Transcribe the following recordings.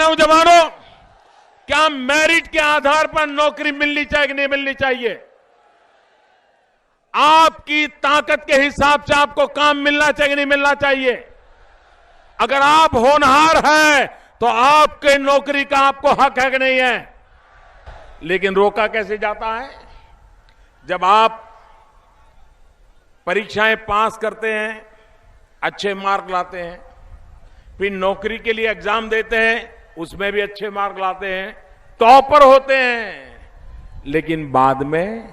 नौजवानों, क्या मेरिट के आधार पर नौकरी मिलनी चाहिए कि नहीं मिलनी चाहिए? आपकी ताकत के हिसाब से आपको काम मिलना चाहिए कि नहीं मिलना चाहिए? अगर आप होनहार हैं तो आपके नौकरी का आपको हक है कि नहीं है? लेकिन रोका कैसे जाता है? जब आप परीक्षाएं पास करते हैं, अच्छे मार्क लाते हैं, फिर नौकरी के लिए एग्जाम देते हैं, उसमें भी अच्छे मार्क लाते हैं, टॉपर होते हैं, लेकिन बाद में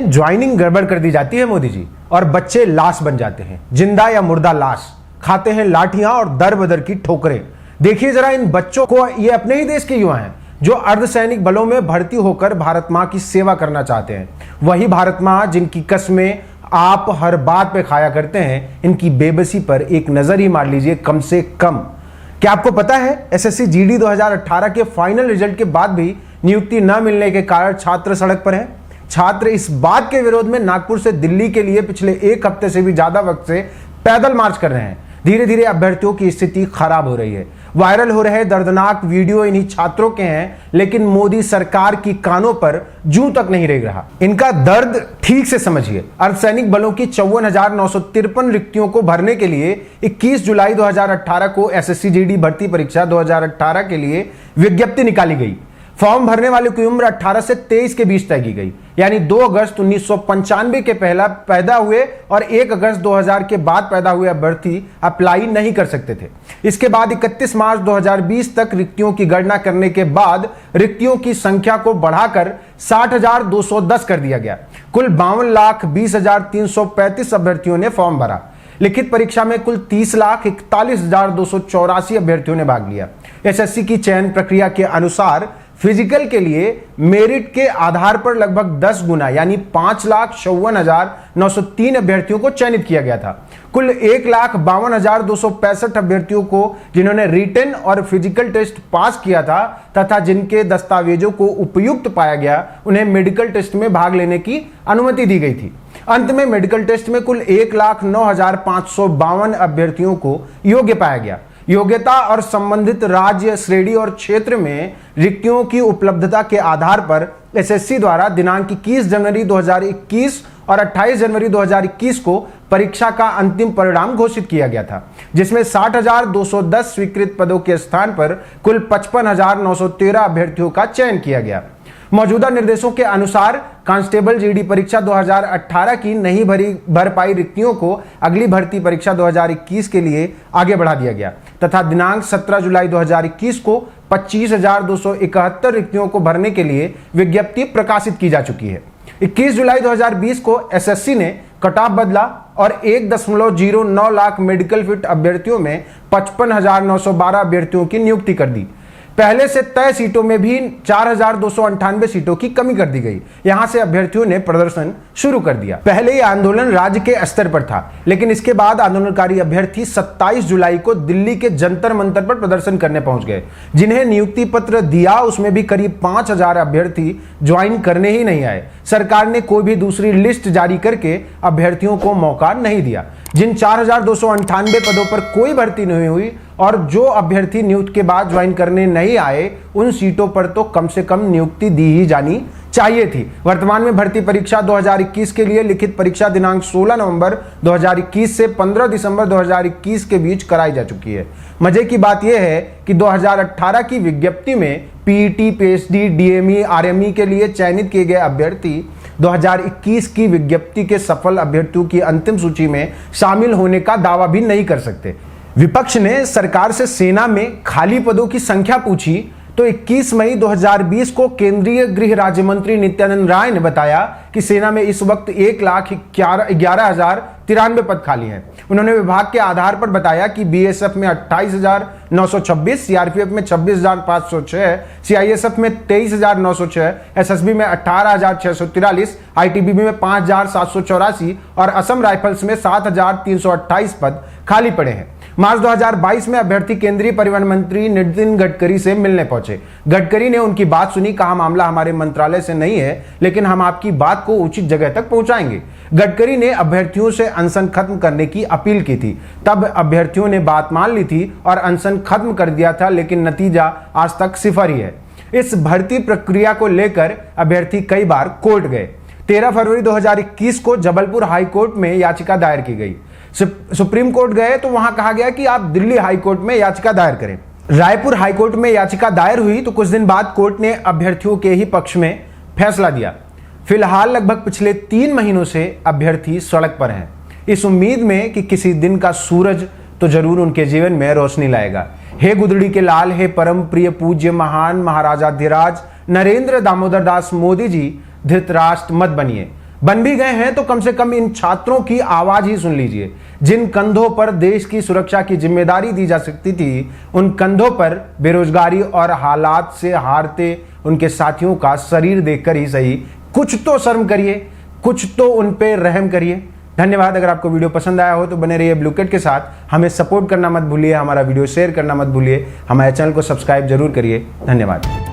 ज्वाइनिंग गड़बड़ कर दी जाती है मोदी जी, और बच्चे लाश बन जाते हैं, जिंदा या मुर्दा लाश, खाते हैं लाठियां और दर बदर की ठोकरें। देखिए जरा इन बच्चों को, ये अपने ही देश के युवा हैं जो अर्धसैनिक बलों में भर्ती होकर भारत मां की सेवा करना चाहते हैं। वही भारत मां जिनकी कस्में आप हर बात पे खाया करते हैं, इनकी बेबसी पर एक नजर ही मार लीजिए कम से कम। क्या आपको पता है एसएससी जीडी 2018 के फाइनल रिजल्ट के बाद भी नियुक्ति न मिलने के कारण छात्र सड़क पर हैं? छात्र इस बात के विरोध में नागपुर से दिल्ली के लिए पिछले एक हफ्ते से भी ज्यादा वक्त से पैदल मार्च कर रहे हैं। धीरे धीरे अभ्यर्थियों की स्थिति खराब हो रही है। वायरल हो रहे दर्दनाक वीडियो इन्हीं छात्रों के हैं, लेकिन मोदी सरकार की कानों पर जूं तक नहीं रेंग रहा। इनका दर्द ठीक से समझिए। अर्धसैनिक बलों की 54,953 रिक्तियों को भरने के लिए 21 जुलाई 2018 को एसएससी जीडी भर्ती परीक्षा 2018 के लिए विज्ञप्ति निकाली गई। फॉर्म भरने वालों की उम्र 18 से 23 के बीच तय की गई, यानी 2 अगस्त 1995 के पहला पैदा हुए और 1 अगस्त 2000 के बाद पैदा हुए अभ्यर्थी अप्लाई नहीं कर सकते थे। इसके बाद 31 मार्च 2020 तक रिक्तियों की गणना करने के बाद रिक्तियों की संख्या को बढ़ाकर 60,210 कर दिया गया। कुल 52,20,335 अभ्यर्थियों ने फॉर्म भरा। लिखित परीक्षा में कुल 30,41,284 अभ्यर्थियों ने भाग लिया। एसएससी की चयन प्रक्रिया के अनुसार फिजिकल के लिए मेरिट के आधार पर लगभग 10 गुना यानी 5,54,903 अभ्यर्थियों को चयनित किया गया था। कुल 1,52,265 अभ्यर्थियों को जिन्होंने रिटन और फिजिकल टेस्ट पास किया था तथा जिनके दस्तावेजों को उपयुक्त पाया गया, उन्हें मेडिकल टेस्ट में भाग लेने की अनुमति दी गई थी। अंत में मेडिकल टेस्ट में कुल 1,09,552 अभ्यर्थियों को योग्य पाया गया। योग्यता और संबंधित राज्य, श्रेणी और क्षेत्र में रिक्तियों की उपलब्धता के आधार पर एसएससी द्वारा दिनांक 21 जनवरी 2021 और 28 जनवरी 2021 को परीक्षा का अंतिम परिणाम घोषित किया गया था, जिसमें 60,210 स्वीकृत पदों के स्थान पर कुल 55,913 अभ्यर्थियों का चयन किया गया। मौजूदा निर्देशों के अनुसार कांस्टेबल जीडी परीक्षा 2018 की नहीं भर पाई रिक्तियों को अगली भर्ती परीक्षा 2021 के लिए आगे बढ़ा दिया गया तथा दिनांक 17 जुलाई 2021 को 25,271 रिक्तियों को भरने के लिए विज्ञप्ति प्रकाशित की जा चुकी है। 21 जुलाई 2020 को एसएससी ने कट ऑफ बदला और 1.09 लाख मेडिकल फिट अभ्यर्थियों में 55,912 अभ्यर्थियों की नियुक्ति कर दी। पहले से तय सीटों में भी 4,298 सीटों की कमी कर दी गई। यहां से अभ्यर्थियों ने प्रदर्शन शुरू कर दिया। पहले यह आंदोलन राज्य के स्तर पर था, लेकिन इसके बाद आंदोलनकारी अभ्यर्थी 27 जुलाई को दिल्ली के जंतर मंतर पर प्रदर्शन करने पहुंच गए। जिन्हें नियुक्ति पत्र दिया उसमें भी करीब 5,000 अभ्यर्थी ज्वाइन करने ही नहीं आए। सरकार ने कोई भी दूसरी लिस्ट जारी करके अभ्यर्थियों को मौका नहीं दिया। जिन 4,298 पदों पर कोई भर्ती नहीं हुई और जो अभ्यर्थी नियुक्ति के बाद ज्वाइन करने नहीं आए, उन सीटों पर तो कम से कम नियुक्ति दी ही जानी चाहिए थी। वर्तमान में भर्ती परीक्षा 2021 के लिए लिखित परीक्षा दिनांक 16 नवंबर 2021 से 15 दिसंबर 2021 के बीच कराई जा चुकी है। मजे की बात यह है कि 2018 की विज्ञप्ति में पीईटी, पीएचडी, डीएमई, आरएमई के लिए चयनित किए गए अभ्यर्थी 2021 की विज्ञप्ति के सफल अभ्यर्थियों की अंतिम सूची में शामिल होने का दावा भी नहीं कर सकते। विपक्ष ने सरकार से सेना में खाली पदों की संख्या पूछी तो 21 मई 2020 को केंद्रीय गृह राज्य मंत्री नित्यानंद राय ने बताया कि सेना में इस वक्त 1,11,093 पद खाली हैं। उन्होंने विभाग के आधार पर बताया कि बीएसएफ में 28,926, सीआरपीएफ में 26,506, सीआईएसएफ में 23,906, एसएसबी में 18,643, आईटीबीपी में 5,784 और असम राइफल्स में 7,328 पद खाली पड़े हैं। मार्च 2022 में अभ्यर्थी केंद्रीय परिवहन मंत्री नितिन गडकरी से मिलने पहुंचे। गडकरी ने उनकी बात सुनी, कहा मामला हमारे मंत्रालय से नहीं है, लेकिन हम आपकी बात को उचित जगह तक पहुंचाएंगे। गडकरी ने अभ्यर्थियों से अनशन खत्म करने की अपील की थी। तब अभ्यर्थियों ने बात मान ली थी और अनशन खत्म कर दिया था, लेकिन नतीजा आज तक सिफर ही है। इस भर्ती प्रक्रिया को लेकर अभ्यर्थी कई बार कोर्ट गए। 13 फरवरी 2021 को जबलपुर हाई कोर्ट में याचिका दायर की गई। सुप्रीम कोर्ट गए तो वहां कहा गया कि आप दिल्ली हाई कोर्ट में याचिका दायर करें। रायपुर हाई कोर्ट में याचिका दायर हुई तो कुछ दिन बाद कोर्ट ने अभ्यर्थियों के ही पक्ष में फैसला दिया। फिलहाल लगभग पिछले 3 महीनों से अभ्यर्थी सड़क पर हैं, इस उम्मीद में कि किसी दिन का सूरज तो जरूर उनके जीवन में रोशनी लाएगा। हे गुदड़ी के लाल, हे परम प्रिय पूज्य महान महाराजाधिराज नरेंद्र दामोदर दास मोदी जी, धृतराष्ट्र मत बनिए। बन भी गए हैं तो कम से कम इन छात्रों की आवाज ही सुन लीजिए। जिन कंधों पर देश की सुरक्षा की जिम्मेदारी दी जा सकती थी, उन कंधों पर बेरोजगारी और हालात से हारते उनके साथियों का शरीर देखकर ही सही कुछ तो शर्म करिए, कुछ तो उन पे रहम करिए। धन्यवाद। अगर आपको वीडियो पसंद आया हो तो बने रहिए ब्लूकेट के साथ। हमें सपोर्ट करना मत भूलिए, हमारा वीडियो शेयर करना मत भूलिए, हमारे चैनल को सब्सक्राइब जरूर करिए। धन्यवाद।